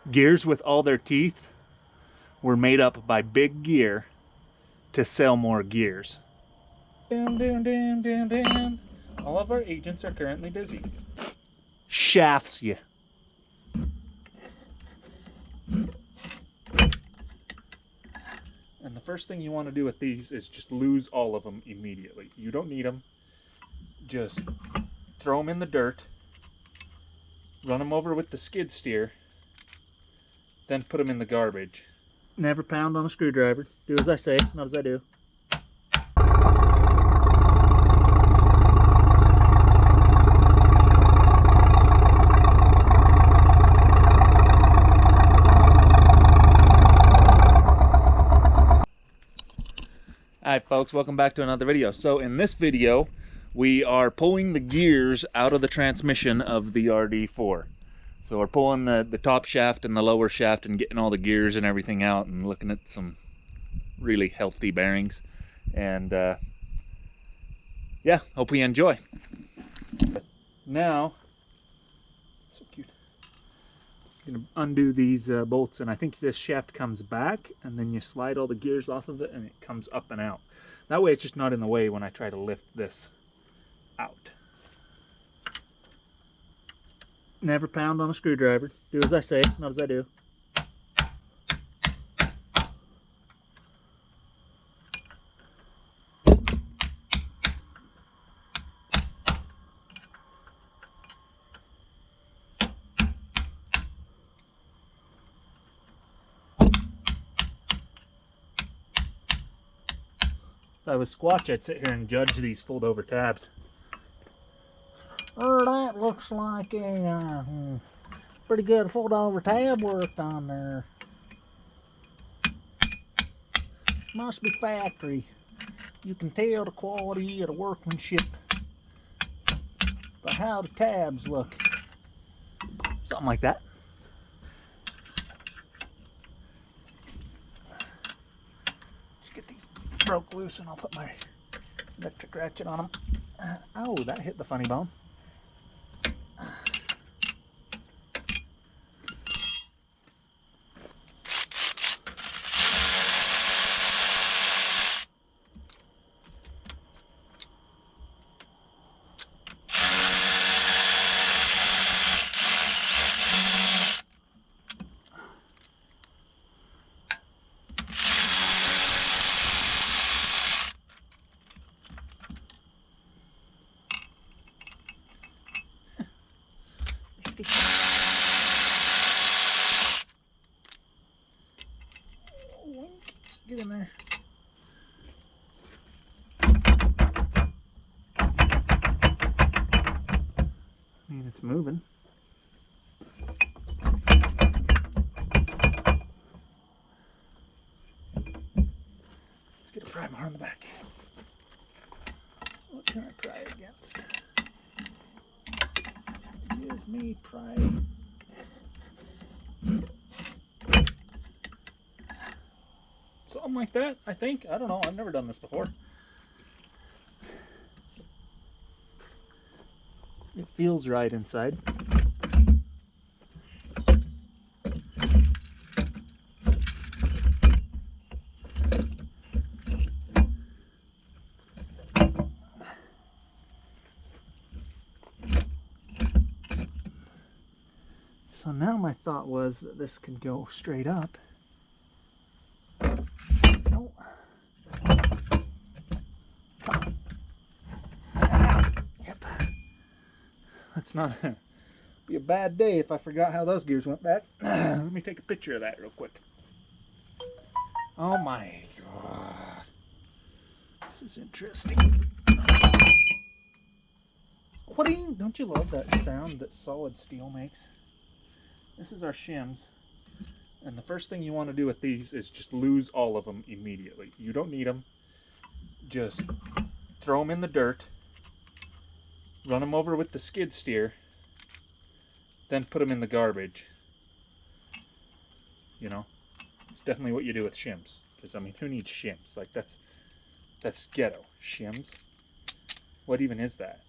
Gears with all their teeth were made up by Big Gear to sell more gears. Down, down, down, down, down. All of our agents are currently busy. Shafts you. And the first thing you want to do with these is just lose all of them immediately. You don't need them. Just throw them in the dirt, run them over with the skid steer, then put them in the garbage. Never pound on a screwdriver. Do as I say, not as I do. Alright folks, welcome back to another video. So in this video, we are pulling the gears out of the transmission of the RD4. So we're pulling the top shaft and the lower shaft and getting all the gears and everything out and looking at some really healthy bearings. And yeah, hope you enjoy. Now, so cute. I'm gonna undo these bolts, and I think this shaft comes back and then you slide all the gears off of it and it comes up and out. That way it's just not in the way when I try to lift this out. Never pound on a screwdriver. Do as I say, not as I do. If I was Squatch, I'd sit here and judge these fold over tabs. That looks like a pretty good fold over tab worked on there. Must be factory. You can tell the quality of the workmanship by how the tabs look. Something like that. Just get these broke loose and I'll put my electric ratchet on them. Oh, that hit the funny bone. Get in there. I mean, it's moving. Let's get a primer on the back. What can I pry against? Give me pry. Something like that, I think. I don't know. I've never done this before. It feels right inside. So now my thought was that this could go straight up. Oh. Yep. That's not be a bad day if I forgot how those gears went back. Let me take a picture of that real quick. Oh my god. This is interesting. Don't you love that sound that solid steel makes? This is our shims. And the first thing you want to do with these is just lose all of them immediately. You don't need them. Just throw them in the dirt, run them over with the skid steer, then put them in the garbage. You know, it's definitely what you do with shims. Because, I mean, who needs shims? Like, that's ghetto. Shims? What even is that?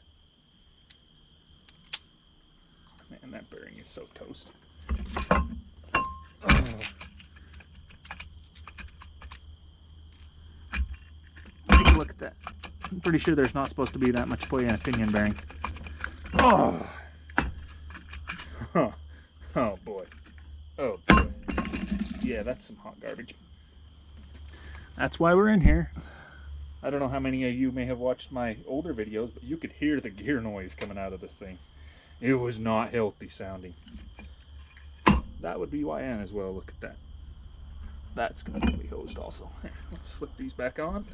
Man, that bearing is so toast. at that. I'm pretty sure there's not supposed to be that much play in a pinion bearing. Oh! Huh. Oh boy. Oh boy. Yeah, that's some hot garbage. That's why we're in here. I don't know how many of you may have watched my older videos, but you could hear the gear noise coming out of this thing. It was not healthy sounding. That would be YN as well. Look at that. That's going to be hosed also. Here, let's slip these back on.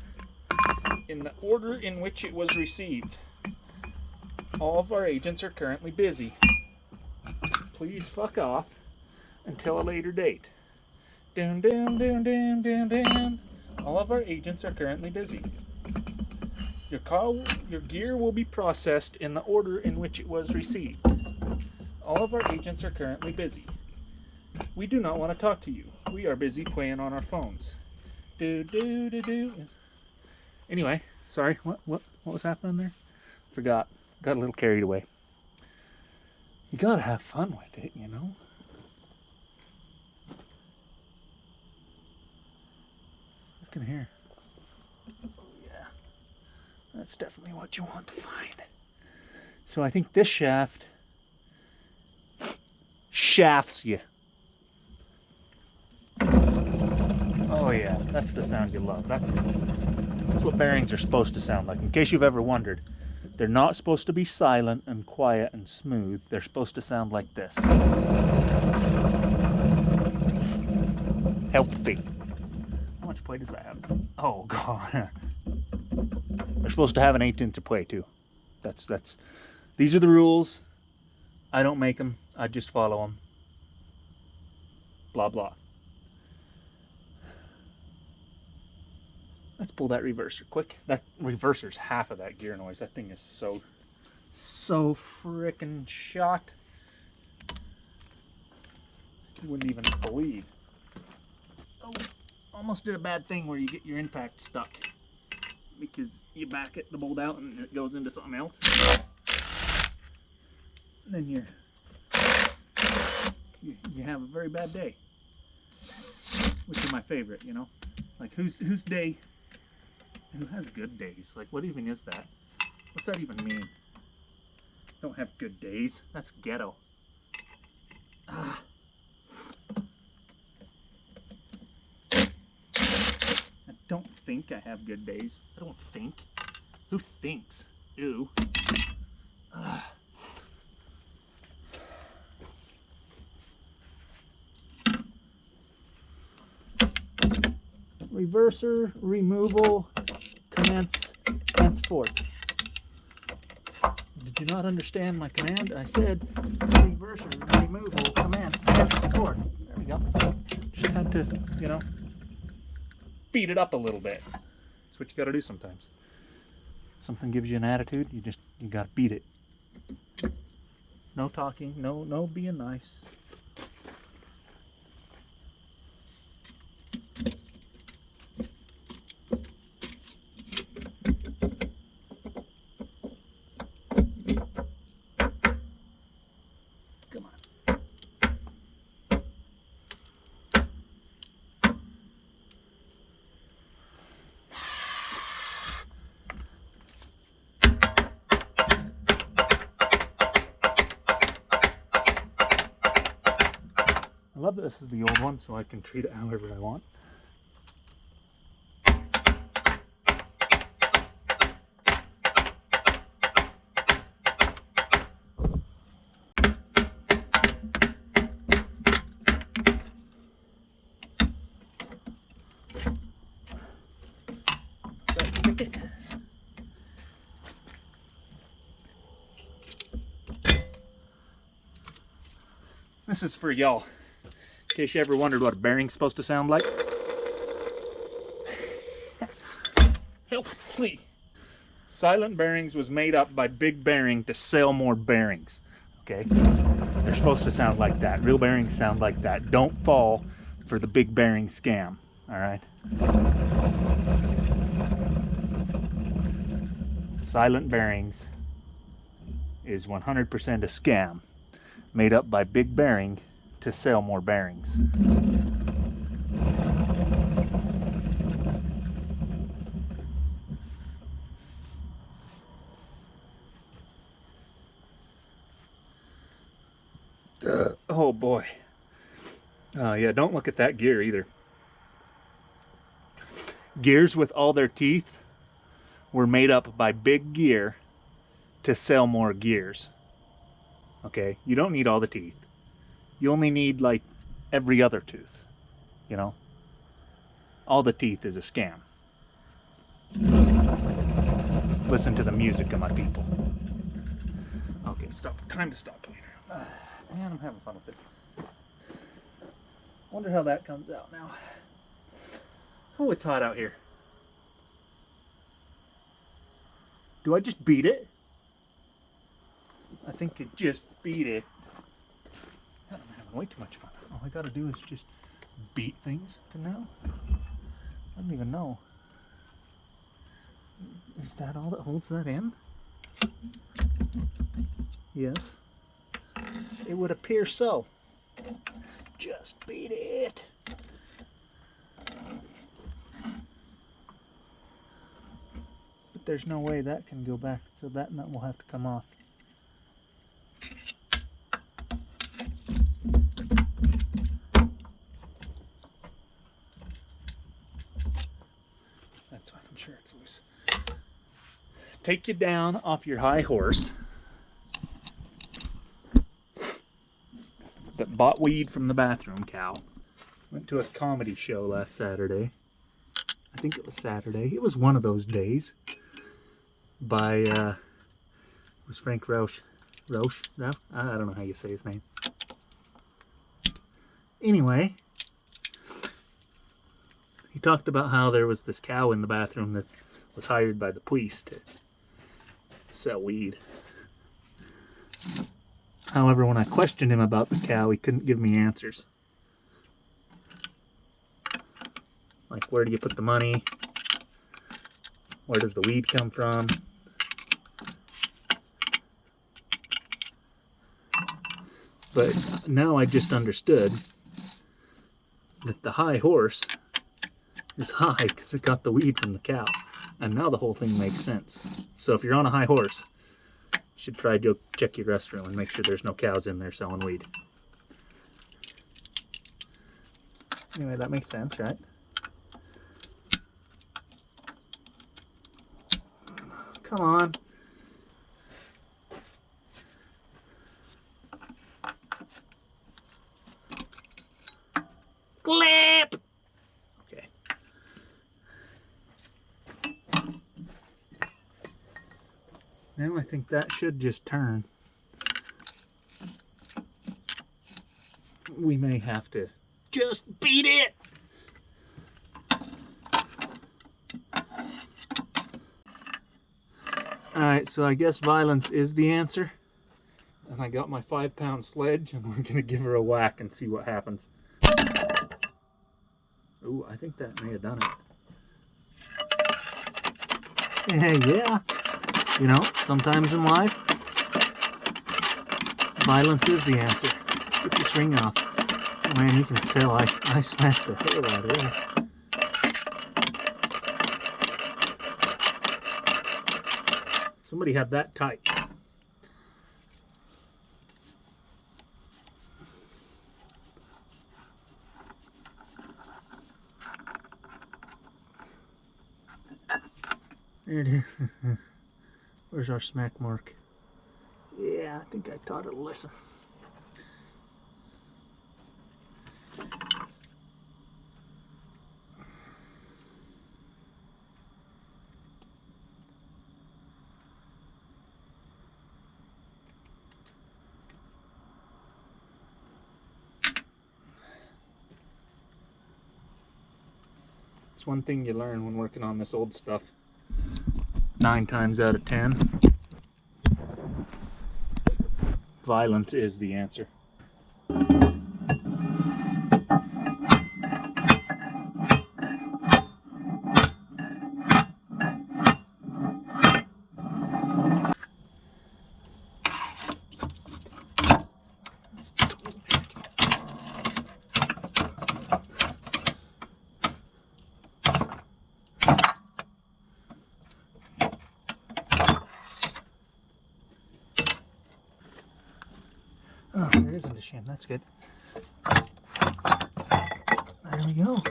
In the order in which it was received. All of our agents are currently busy. Please fuck off until a later date. Down, down, down, down, down, down. All of our agents are currently busy. Your gear will be processed in the order in which it was received. All of our agents are currently busy. We do not want to talk to you. We are busy playing on our phones. Anyway, sorry, what was happening there? Forgot. Got a little carried away. You gotta have fun with it, you know? Look in here. Oh yeah. That's definitely what you want to find. So I think this shaft shafts you. Oh yeah, that's the sound you love. That's what bearings are supposed to sound like. In case you've ever wondered, they're not supposed to be silent and quiet and smooth. They're supposed to sound like this. Healthy. How much play does that have? Oh god. They're supposed to have an 1/8 inch of play too. These are the rules. I don't make them. I just follow them. Blah blah. Let's pull that reverser quick. That reverser's half of that gear noise. That thing is so frickin' shot. You wouldn't even believe. Oh, almost did a bad thing where you get your impact stuck because you back it, the bolt out, and it goes into something else. And then you have a very bad day, which is my favorite, you know. Like whose day? Who has good days? Like, what even is that? What's that even mean? Don't have good days. That's ghetto. Ah. I don't think I have good days. I don't think. Who thinks? Ew. Ah. Reverser removal commence henceforth. Did you not understand my command? I said reverser removal commence henceforth. There we go. Just had to, you know, beat it up a little bit. That's what you got to do sometimes. Something gives you an attitude, you got to beat it. No talking, no being nice. I love that this is the old one, so I can treat it however I want. This is for y'all. In case you ever wondered what a bearing's supposed to sound like. Healthy. Silent Bearings was made up by Big Bearing to sell more bearings. Okay? They're supposed to sound like that. Real bearings sound like that. Don't fall for the Big Bearing scam. Alright? Silent Bearings is 100% a scam made up by Big Bearing to sell more bearings. boy. Yeah, don't look at that gear either. Gears with all their teeth were made up by big gear to sell more gears. Okay, you don't need all the teeth. You only need like every other tooth, you know? All the teeth is a scam. Listen to the music of my people. Okay, stop. Time to stop playing around. Man, I'm having fun with this. Wonder how that comes out now. Oh, it's hot out here. Do I just beat it? I think it just beat it. God, I'm having way too much fun. All I gotta do is just beat things to now. I don't even know. Is that all that holds that in? Yes. It would appear so. Just beat it. But there's no way that can go back, so that nut will have to come off. That's fine, I'm sure it's loose. Take you down off your high horse that bought weed from the bathroom cow. Went to a comedy show last Saturday. I think it was Saturday. It was one of those days. By, it was Frank Rauch. Rauch? No? I don't know how you say his name. Anyway, he talked about how there was this cow in the bathroom that was hired by the police to sell weed. However, when I questioned him about the cow, he couldn't give me answers. Like, where do you put the money? Where does the weed come from? But now I just understood that the high horse is high because it got the weed from the cow. And now the whole thing makes sense. So if you're on a high horse, you should try to check your restroom and make sure there's no cows in there selling weed. Anyway, that makes sense, right? Come on. Clip! Okay. Now I think that should just turn. We may have to just beat it! Alright, so I guess violence is the answer. And I got my 5-pound sledge and we're gonna give her a whack and see what happens. Ooh, I think that may have done it. Yeah. You know, sometimes in life, violence is the answer. Get this ring off. Man, you can tell I smashed the hell out of it. Somebody had that tight. There it is. Where's our smack mark? Yeah, I think I taught it a lesson. It's one thing you learn when working on this old stuff. 9 times out of 10, violence is the answer. Oh, there isn't a shim. That's good. we go.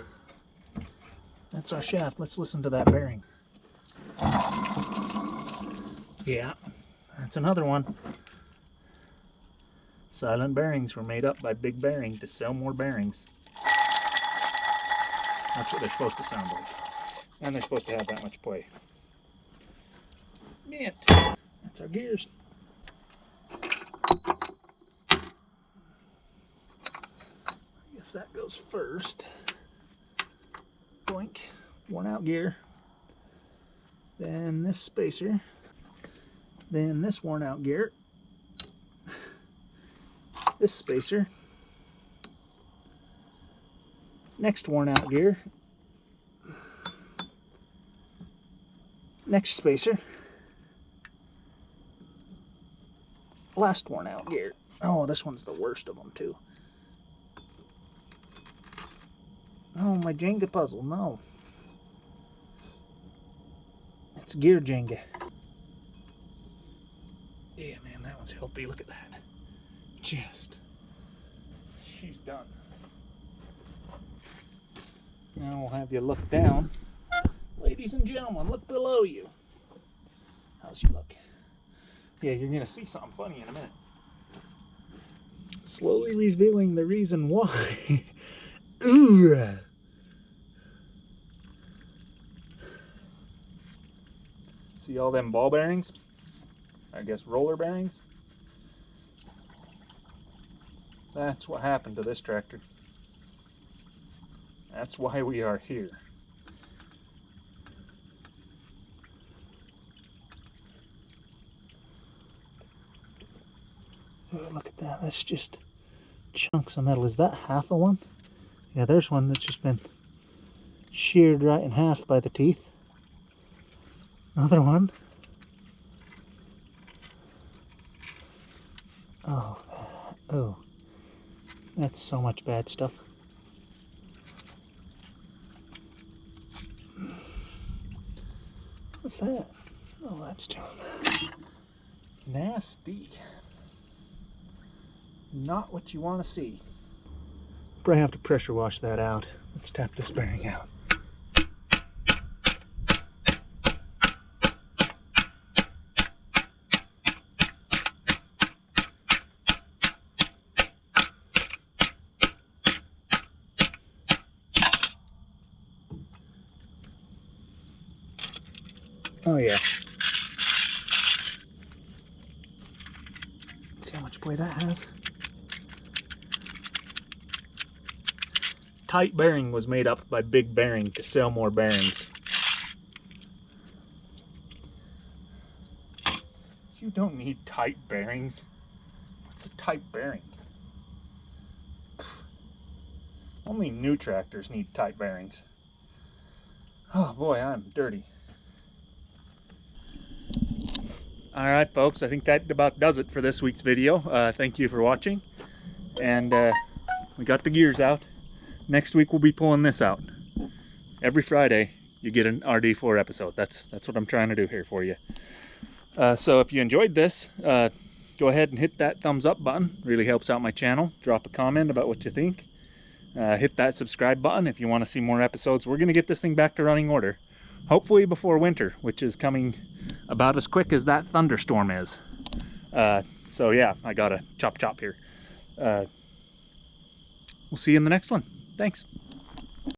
That's our shaft. Let's listen to that bearing. Yeah, that's another one. Silent bearings were made up by Big Bearing to sell more bearings. That's what they're supposed to sound like. And they're supposed to have that much play. Mint. That's our gears. I guess that goes first. Boink. Worn out gear. Then this spacer. Then this worn out gear. This spacer. Next worn out gear. Next spacer. Last worn out gear. Oh, this one's the worst of them too. Oh, my Jenga puzzle, no. It's gear Jenga. Yeah, man, that one's healthy. Look at that. Just. She's done. Now we'll have you look down. Ladies and gentlemen, look below you. How's you look? Yeah, you're gonna see something funny in a minute. Slowly revealing the reason why. Ooh. See all them ball bearings? I guess roller bearings? That's what happened to this tractor. That's why we are here. Oh, look at that. That's just chunks of metal. Is that half of one? Yeah, there's one that's just been sheared right in half by the teeth. Another one. Oh, oh. That's so much bad stuff. What's that? Oh, that's just nasty. Not what you want to see. Probably have to pressure wash that out. Let's tap this bearing out. Oh yeah. Let's see how much play that has. Tight bearing was made up by Big Bearing to sell more bearings. You don't need tight bearings. What's a tight bearing? Only new tractors need tight bearings. Oh boy, I'm dirty. Alright folks, I think that about does it for this week's video. Thank you for watching. And we got the gears out. Next week we'll be pulling this out. Every Friday you get an RD4 episode. That's what I'm trying to do here for you. So if you enjoyed this, go ahead and hit that thumbs up button. Really helps out my channel. Drop a comment about what you think. Hit that subscribe button if you want to see more episodes. We're going to get this thing back to running order. Hopefully before winter, which is coming about as quick as that thunderstorm is. So yeah, I got to chop here. We'll see you in the next one. Thanks.